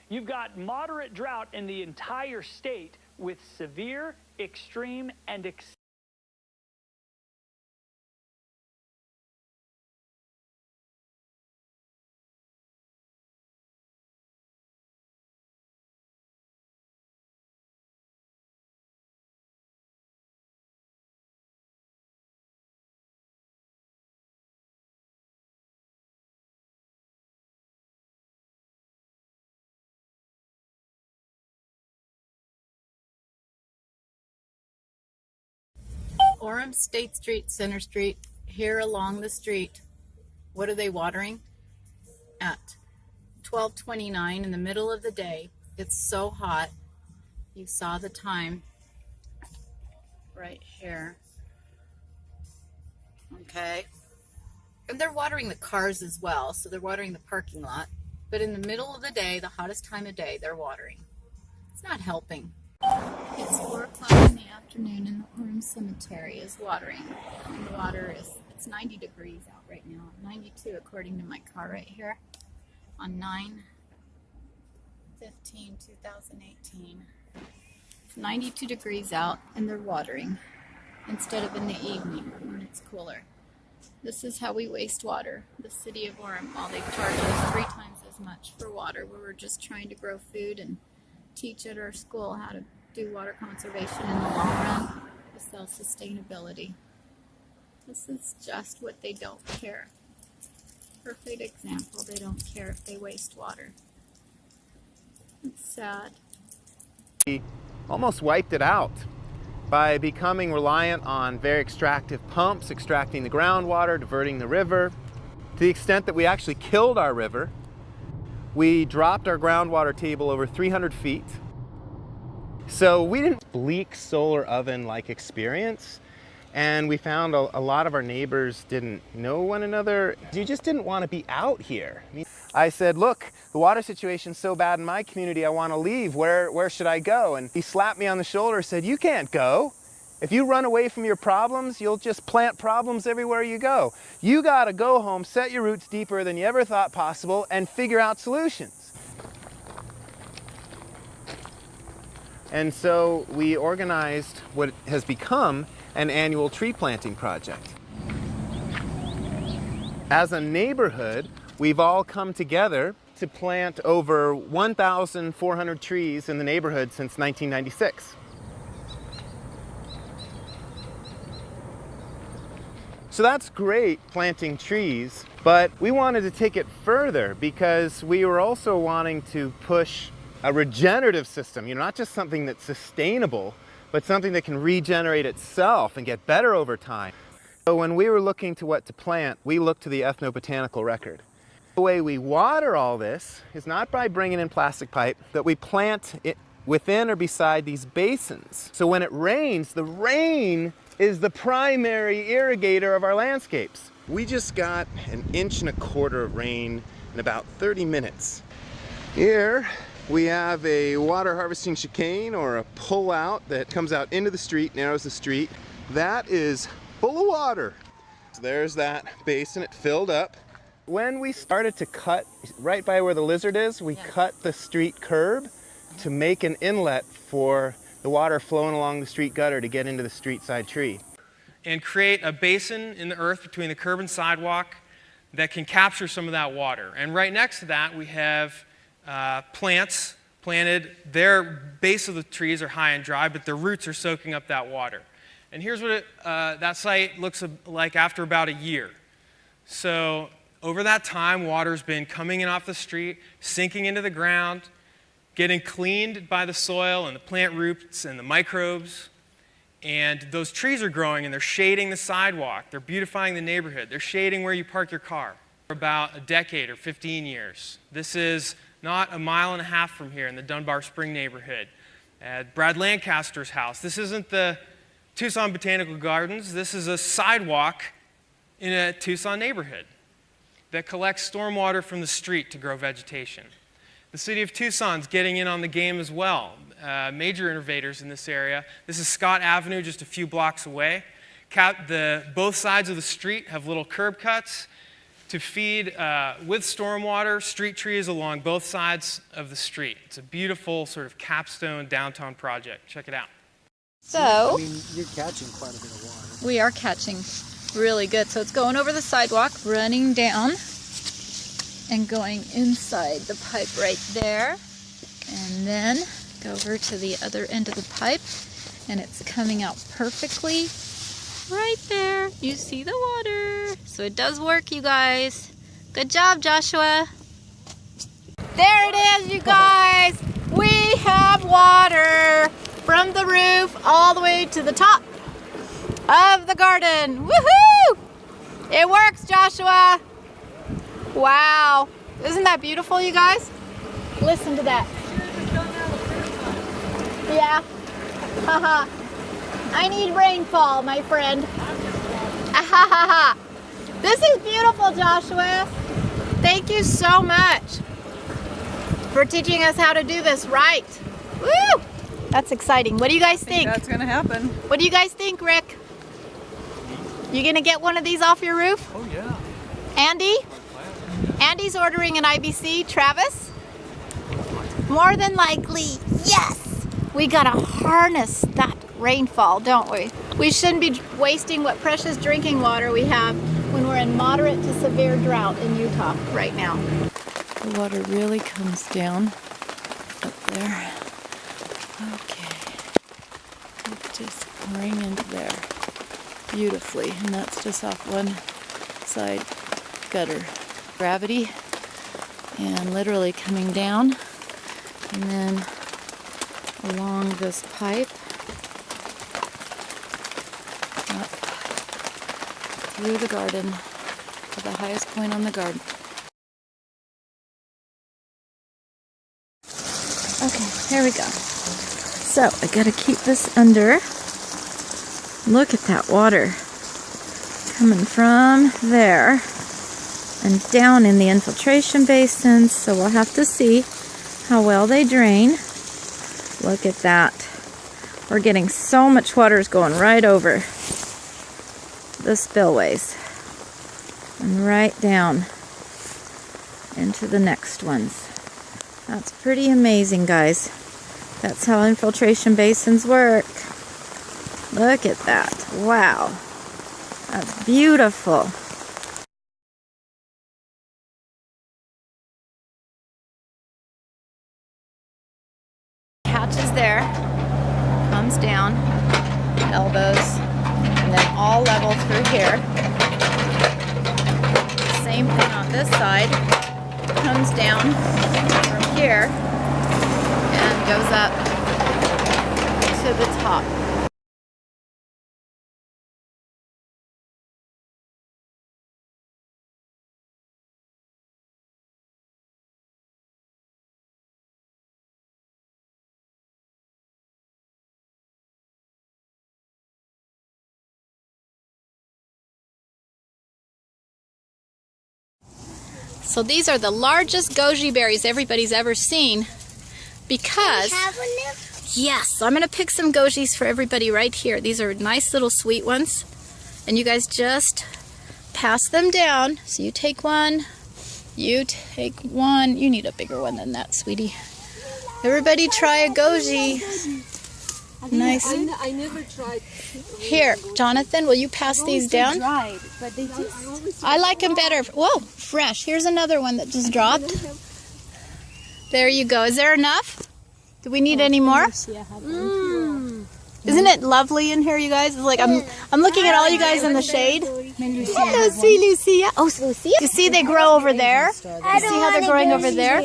You've got moderate drought in the entire state with severe, extreme, and Orem, State Street, Center Street, here along the street. What are they watering? At 12:29 in the middle of the day. It's so hot. You saw the time right here. Okay. And they're watering the cars as well, so they're watering the parking lot. But in the middle of the day, the hottest time of day, they're watering. It's not helping. It's 4 o'clock in the afternoon and the Orem Cemetery is watering. And the water is, it's 90 degrees out right now. 92 according to my car right here on 9/15/2018. It's 92 degrees out and they're watering instead of in the evening when it's cooler. This is how we waste water. The city of Orem, while they charge us 3 times as much for water, where we're just trying to grow food and teach at our school how to do water conservation in the long run with self-sustainability. This is just what they don't care. Perfect example. They don't care if they waste water. It's sad. We almost wiped it out by becoming reliant on very extractive pumps, extracting the groundwater, diverting the river, to the extent that we actually killed our river. We dropped our groundwater table over 300 feet. So we didn't bleak solar oven-like experience, and we found a lot of our neighbors didn't know one another. You just didn't want to be out here. I said, look, the water situation's so bad in my community, I want to leave. Where should I go? And he slapped me on the shoulder and said, you can't go. If you run away from your problems, you'll just plant problems everywhere you go. You got to go home, set your roots deeper than you ever thought possible, and figure out solutions. And so we organized what has become an annual tree planting project. As a neighborhood, we've all come together to plant over 1,400 trees in the neighborhood since 1996. So that's great, planting trees, but we wanted to take it further because we were also wanting to push a regenerative system, not just something that's sustainable, but something that can regenerate itself and get better over time. So when we were looking to what to plant, we looked to the ethnobotanical record. The way we water all this is not by bringing in plastic pipe, but we plant it within or beside these basins. So when it rains, the rain is the primary irrigator of our landscapes. We just got 1.25 inches of rain in about 30 minutes. Here we have a water harvesting chicane, or a pull-out that comes out into the street, narrows the street. That is full of water. So there's that basin, it filled up. When we started to cut, right by where the lizard is, we cut the street curb to make an inlet for the water flowing along the street gutter to get into the street side tree. And create a basin in the earth between the curb and sidewalk that can capture some of that water. And right next to that, we have plants planted. Their base of the trees are high and dry, but their roots are soaking up that water. And here's what that site looks like after about a year. So over that time, water's been coming in off the street, sinking into the ground, getting cleaned by the soil and the plant roots and the microbes. And those trees are growing and they're shading the sidewalk. They're beautifying the neighborhood. They're shading where you park your car. For about a decade or 15 years. This is not 1.5 miles from here in the Dunbar Spring neighborhood. At Brad Lancaster's house. This isn't the Tucson Botanical Gardens. This is a sidewalk in a Tucson neighborhood that collects stormwater from the street to grow vegetation. The city of Tucson's getting in on the game as well. Major innovators in this area. This is Scott Avenue, just a few blocks away. Both sides of the street have little curb cuts. to feed with stormwater street trees along both sides of the street. It's a beautiful sort of capstone downtown project. Check it out. So, I mean, you're catching quite a bit of water. we are catching really good. So it's going over the sidewalk, running down, and going inside the pipe right there. And then go over to the other end of the pipe, and it's coming out perfectly right there. You see the water. So it does work, you guys. Good job, Joshua. There it is, you guys. We have water from the roof all the way to the top of the garden. Woohoo! It works, Joshua. Wow. Isn't that beautiful, you guys? Listen to that. Yeah. Haha. I need rainfall, my friend. This is beautiful, Joshua. Thank you so much for teaching us how to do this right. Woo! That's exciting. What do you guys think? That's gonna happen. What do you guys think, Rick? You gonna get one of these off your roof? Oh yeah. Andy? Andy's ordering an IBC. Travis? More than likely, yes! We gotta harness that rainfall, don't we? We shouldn't be wasting what precious drinking water we have when we're in moderate to severe drought in Utah right now. The water really comes down up there. Okay. It's just pouring into there beautifully, and that's just off one side gutter. Gravity, and literally coming down, and then along this pipe up through the garden to the highest point on the garden. Okay, here we go. So I gotta keep this under. Look at that water coming from there and down in the infiltration basins, so we'll have to see how well they drain. Look at that. We're getting so much water is going right over the spillways and right down into the next ones. That's pretty amazing, guys. That's how infiltration basins work. Look at that. Wow. That's beautiful. Hatch is there, comes down, elbows, and then all level through here. Same thing on this side, comes down from here and goes up to the top. So these are the largest goji berries everybody's ever seen because, yes, I'm going to pick some gojis for everybody right here. These are nice little sweet ones, and you guys just pass them down. So you take one, you take one. You need a bigger one than that, sweetie. Everybody try a goji. Nice. I never tried. Here, Jonathan, will you pass these down? Dried, but they just... I like them better. Whoa, fresh. Here's another one that just dropped. There you go. Is there enough? Do we need any more? Isn't it lovely in here, you guys? It's like I'm looking at all you guys in the shade. Hello, sweet Lucia. Oh, Lucia. You see they grow over there? You see how they're growing over there?